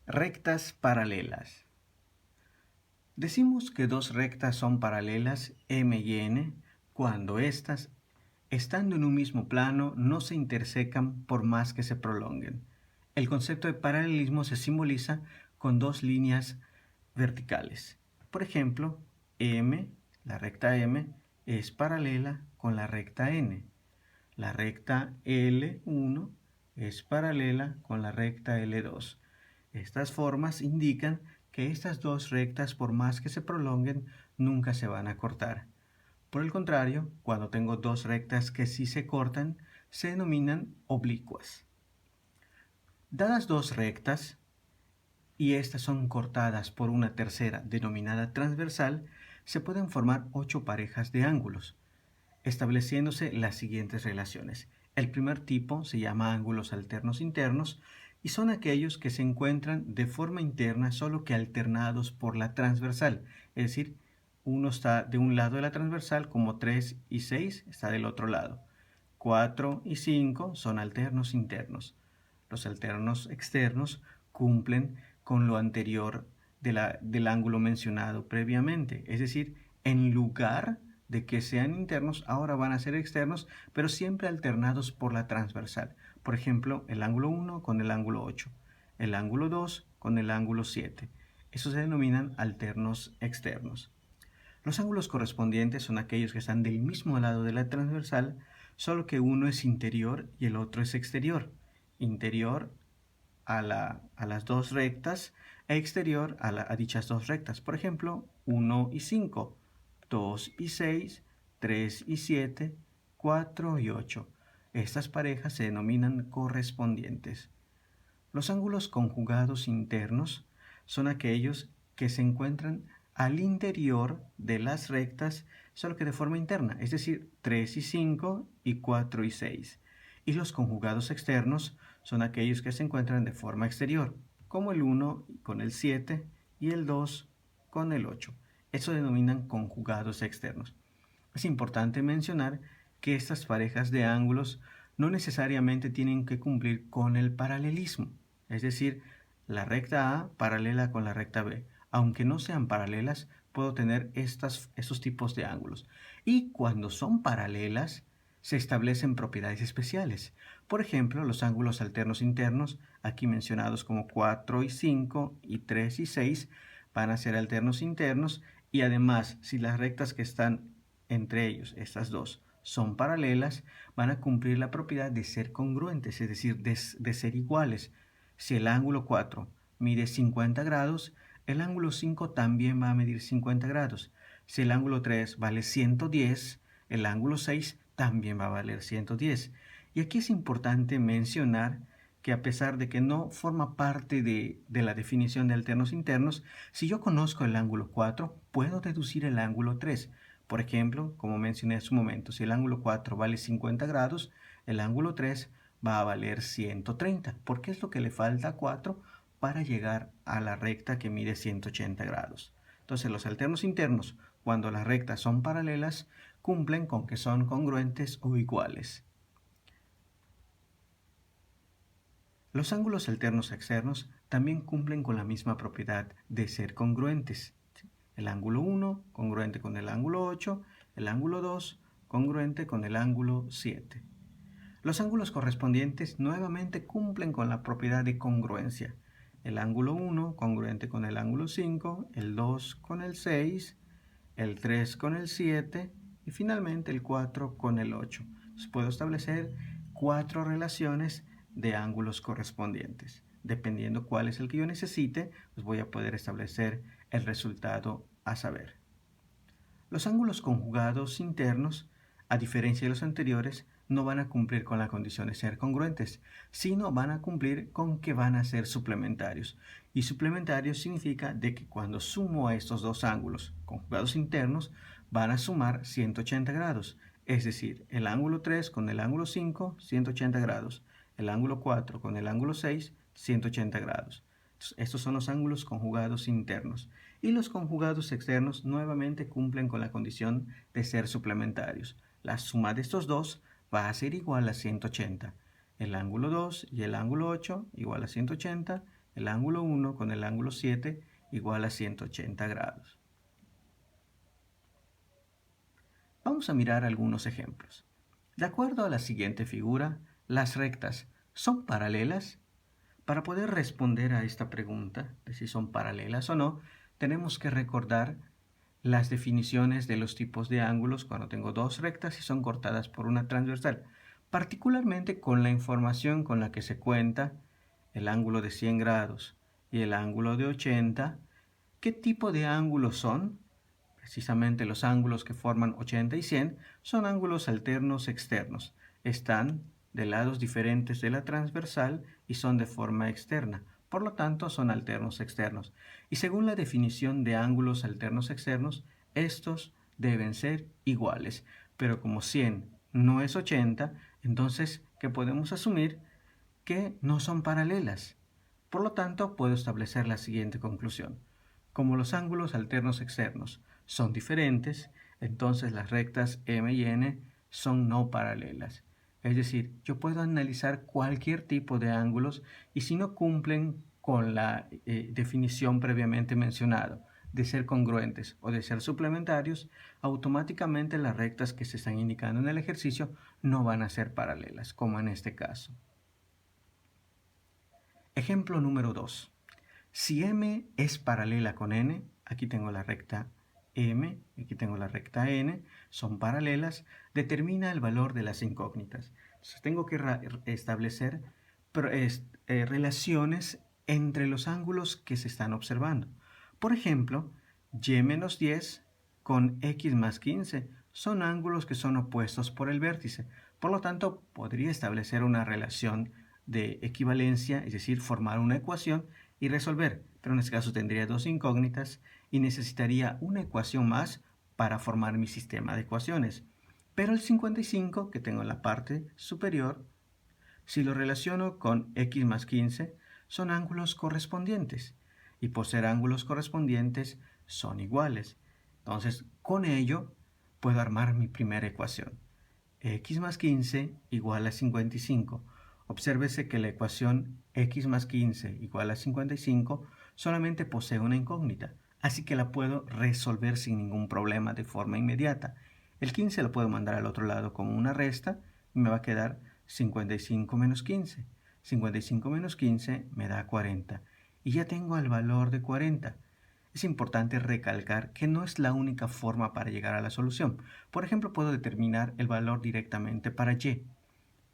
Rectas paralelas. Decimos que dos rectas son paralelas M y N cuando éstas, estando en un mismo plano, no se intersecan por más que se prolonguen. El concepto de paralelismo se simboliza con dos líneas verticales. Por ejemplo, M, la recta M, es paralela con la recta N. La recta L1 es paralela con la recta L2. Estas formas indican que estas dos rectas, por más que se prolonguen, nunca se van a cortar. Por el contrario, cuando tengo dos rectas que sí se cortan, se denominan oblicuas. Dadas dos rectas, y estas son cortadas por una tercera denominada transversal, se pueden formar 8 parejas de ángulos, estableciéndose las siguientes relaciones. El primer tipo se llama ángulos alternos internos y son aquellos que se encuentran de forma interna solo que alternados por la transversal, es decir, uno está de un lado de la transversal como 3 y 6 está del otro lado. 4 y 5 son alternos internos. Los alternos externos cumplen con lo anterior del ángulo mencionado previamente, es decir, en lugar de que sean internos, ahora van a ser externos, pero siempre alternados por la transversal. Por ejemplo, el ángulo 1 con el ángulo 8, el ángulo 2 con el ángulo 7. Esos se denominan alternos externos. Los ángulos correspondientes son aquellos que están del mismo lado de la transversal, solo que uno es interior y el otro es exterior. Interior a las dos rectas e exterior a dichas dos rectas. Por ejemplo, 1 y 5, 2 y 6, 3 y 7, 4 y 8. Estas parejas se denominan correspondientes. Los ángulos conjugados internos son aquellos que se encuentran al interior de las rectas, solo que de forma interna, es decir, 3 y 5 y 4 y 6. Y los conjugados externos son aquellos que se encuentran de forma exterior, como el 1 con el 7 y el 2 con el 8. Eso denominan conjugados externos. Es importante mencionar que estas parejas de ángulos no necesariamente tienen que cumplir con el paralelismo, es decir, la recta A paralela con la recta B. Aunque no sean paralelas, puedo tener estos tipos de ángulos. Y cuando son paralelas, se establecen propiedades especiales. Por ejemplo, los ángulos alternos internos, aquí mencionados como 4 y 5 y 3 y 6, van a ser alternos internos y además, si las rectas que están entre ellos, estas dos, son paralelas, van a cumplir la propiedad de ser congruentes, es decir, de ser iguales. Si el ángulo 4 mide 50 grados, el ángulo 5 también va a medir 50 grados. Si el ángulo 3 vale 110, el ángulo 6 también va a valer 110. Y aquí es importante mencionar que a pesar de que no forma parte de la definición de alternos internos, si yo conozco el ángulo 4, puedo deducir el ángulo 3. Por ejemplo, como mencioné hace un momento, si el ángulo 4 vale 50 grados, el ángulo 3 va a valer 130, porque es lo que le falta a 4 para llegar a la recta que mide 180 grados. Entonces, los alternos internos, cuando las rectas son paralelas, cumplen con que son congruentes o iguales. Los ángulos alternos externos también cumplen con la misma propiedad de ser congruentes. El ángulo 1 congruente con el ángulo 8, el ángulo 2 congruente con el ángulo 7. Los ángulos correspondientes nuevamente cumplen con la propiedad de congruencia. El ángulo 1 congruente con el ángulo 5, el 2 con el 6, el 3 con el 7 y finalmente el 4 con el 8. Entonces puedo establecer 4 relaciones de ángulos correspondientes. Dependiendo cuál es el que yo necesite, pues voy a poder establecer el resultado a saber. Los ángulos conjugados internos, a diferencia de los anteriores, no van a cumplir con la condición de ser congruentes, sino van a cumplir con que van a ser suplementarios. Y suplementarios significa de que cuando sumo a estos dos ángulos conjugados internos, van a sumar 180 grados. Es decir, el ángulo 3 con el ángulo 5, 180 grados. El ángulo 4 con el ángulo 6, 180 grados. Estos son los ángulos conjugados internos. Y los conjugados externos nuevamente cumplen con la condición de ser suplementarios. La suma de estos dos va a ser igual a 180. El ángulo 2 y el ángulo 8 igual a 180. el ángulo 1 con el ángulo 7 igual a 180 grados. Vamos a mirar algunos ejemplos. De acuerdo a la siguiente figura, las rectas ¿son paralelas? Para poder responder a esta pregunta de si son paralelas o no, tenemos que recordar las definiciones de los tipos de ángulos cuando tengo dos rectas y son cortadas por una transversal, particularmente con la información con la que se cuenta el ángulo de 100 grados y el ángulo de 80. ¿Qué tipo de ángulos son? Precisamente los ángulos que forman 80 y 100 son ángulos alternos externos. Están de lados diferentes de la transversal y son de forma externa. Por lo tanto, son alternos externos. Y según la definición de ángulos alternos externos, estos deben ser iguales. Pero como 100 no es 80, entonces, ¿qué podemos asumir? Que no son paralelas. Por lo tanto, puedo establecer la siguiente conclusión. Como los ángulos alternos externos son diferentes, entonces las rectas M y N son no paralelas. Es decir, yo puedo analizar cualquier tipo de ángulos y si no cumplen con la definición previamente mencionada de ser congruentes o de ser suplementarios, automáticamente las rectas que se están indicando en el ejercicio no van a ser paralelas, como en este caso. Ejemplo número 2. Si M es paralela con N, aquí tengo la recta M, aquí tengo la recta N, son paralelas, determina el valor de las incógnitas. Entonces tengo que establecer relaciones entre los ángulos que se están observando. Por ejemplo, Y menos 10 con X más 15 son ángulos que son opuestos por el vértice. Por lo tanto, podría establecer una relación de equivalencia, es decir, formar una ecuación y resolver, pero en este caso tendría dos incógnitas y necesitaría una ecuación más para formar mi sistema de ecuaciones. Pero el 55 que tengo en la parte superior, si lo relaciono con x más 15, son ángulos correspondientes y por ser ángulos correspondientes son iguales. Entonces, con ello puedo armar mi primera ecuación. X más 15 igual a 55. Obsérvese que la ecuación x más 15 igual a 55 solamente posee una incógnita, así que la puedo resolver sin ningún problema de forma inmediata. El 15 lo puedo mandar al otro lado como una resta y me va a quedar 55 menos 15. 55 menos 15 me da 40 y ya tengo el valor de 40. Es importante recalcar que no es la única forma para llegar a la solución. Por ejemplo, puedo determinar el valor directamente para y.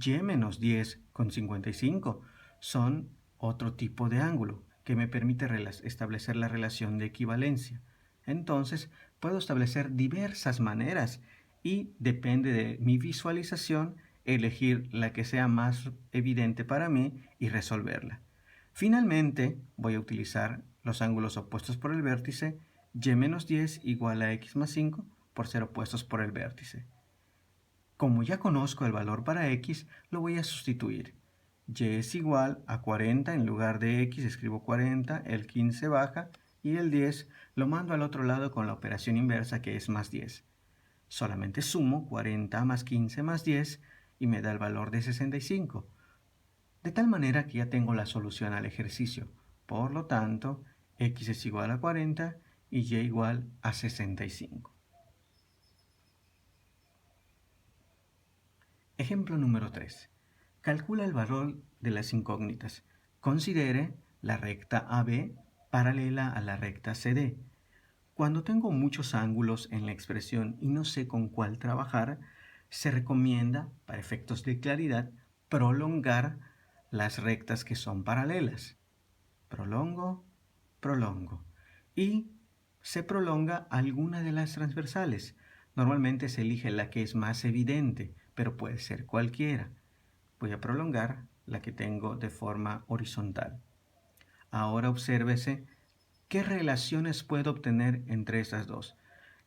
Y menos 10 con 55 son otro tipo de ángulo que me permite establecer la relación de equivalencia. Entonces, puedo establecer diversas maneras y depende de mi visualización elegir la que sea más evidente para mí y resolverla. Finalmente, voy a utilizar los ángulos opuestos por el vértice, y menos 10 igual a x más 5 por ser opuestos por el vértice. Como ya conozco el valor para x, lo voy a sustituir. Y es igual a 40, en lugar de x escribo 40, el 15 baja y el 10 lo mando al otro lado con la operación inversa que es más 10. Solamente sumo 40 más 15 más 10 y me da el valor de 65. De tal manera que ya tengo la solución al ejercicio. Por lo tanto, x es igual a 40 y y igual a 65. Ejemplo número 3. Calcula el valor de las incógnitas. Considere la recta AB paralela a la recta CD. Cuando tengo muchos ángulos en la expresión y no sé con cuál trabajar, se recomienda, para efectos de claridad, prolongar las rectas que son paralelas. Prolongo, prolongo. Y se prolonga alguna de las transversales. Normalmente se elige la que es más evidente, pero puede ser cualquiera. Voy a prolongar la que tengo de forma horizontal. Ahora obsérvese qué relaciones puedo obtener entre estas dos.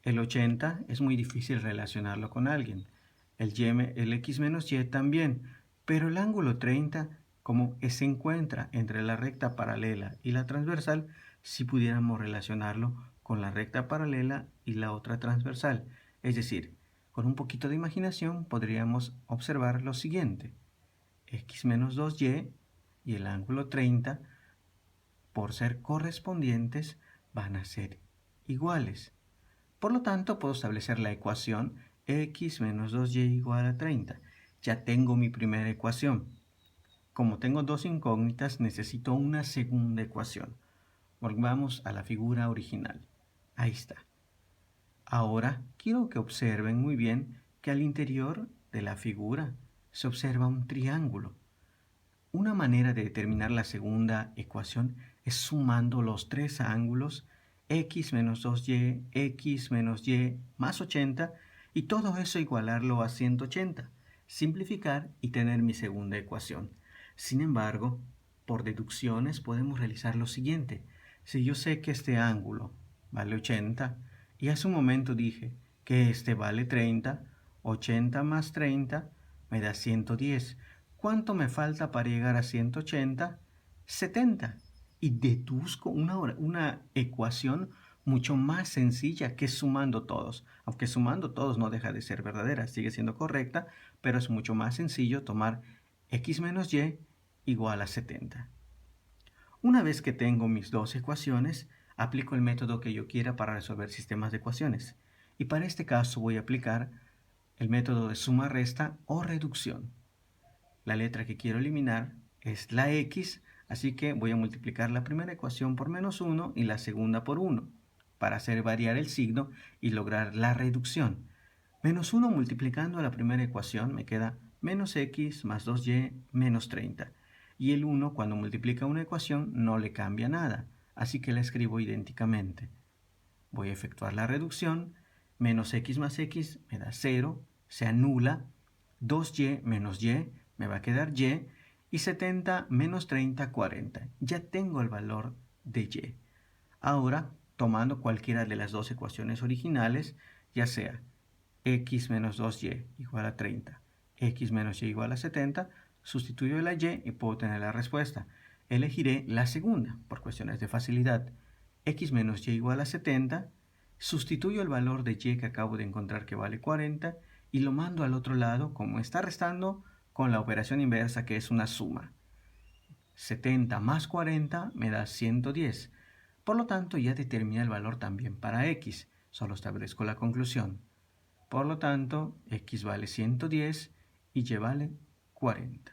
El 80 es muy difícil relacionarlo con alguien. El x menos y también, pero el ángulo 30, como se encuentra entre la recta paralela y la transversal, si pudiéramos relacionarlo con la recta paralela y la otra transversal. Es decir, con un poquito de imaginación podríamos observar lo siguiente. X menos 2y y el ángulo 30 por ser correspondientes, van a ser iguales. Por lo tanto, puedo establecer la ecuación x menos 2y igual a 30. Ya tengo mi primera ecuación. Como tengo dos incógnitas, necesito una segunda ecuación. Volvamos a la figura original. Ahí está. Ahora quiero que observen muy bien que al interior de la figura se observa un triángulo. Una manera de determinar la segunda ecuación es sumando los tres ángulos x menos 2y, x menos y más 80 y todo eso igualarlo a 180, simplificar y tener mi segunda ecuación. Sin embargo, por deducciones podemos realizar lo siguiente. Si yo sé que este ángulo vale 80 y hace un momento dije que este vale 30, 80 más 30 me da 110. ¿Cuánto me falta para llegar a 180? 70. Y deduzco una ecuación mucho más sencilla que sumando todos. Aunque sumando todos no deja de ser verdadera, sigue siendo correcta, pero es mucho más sencillo tomar x menos y igual a 70. Una vez que tengo mis dos ecuaciones, aplico el método que yo quiera para resolver sistemas de ecuaciones. Y para este caso voy a aplicar el método de suma-resta o reducción. La letra que quiero eliminar es la x, así que voy a multiplicar la primera ecuación por menos 1 y la segunda por 1, para hacer variar el signo y lograr la reducción. Menos 1 multiplicando a la primera ecuación me queda menos x más 2y menos 30. Y el 1 cuando multiplica una ecuación no le cambia nada, así que la escribo idénticamente. Voy a efectuar la reducción, menos x más x me da 0, se anula, 2y menos y me va a quedar y 70 menos 30, 40. Ya tengo el valor de y. Ahora, tomando cualquiera de las dos ecuaciones originales, ya sea x menos 2y igual a 30, x menos y igual a 70, sustituyo la y puedo tener la respuesta. Elegiré la segunda, por cuestiones de facilidad. X menos y igual a 70, sustituyo el valor de y que acabo de encontrar que vale 40 y lo mando al otro lado como está restando con la operación inversa que es una suma. 70 más 40 me da 110. Por lo tanto, ya determiné el valor también para x. Solo establezco la conclusión. Por lo tanto, x vale 110 y y vale 40.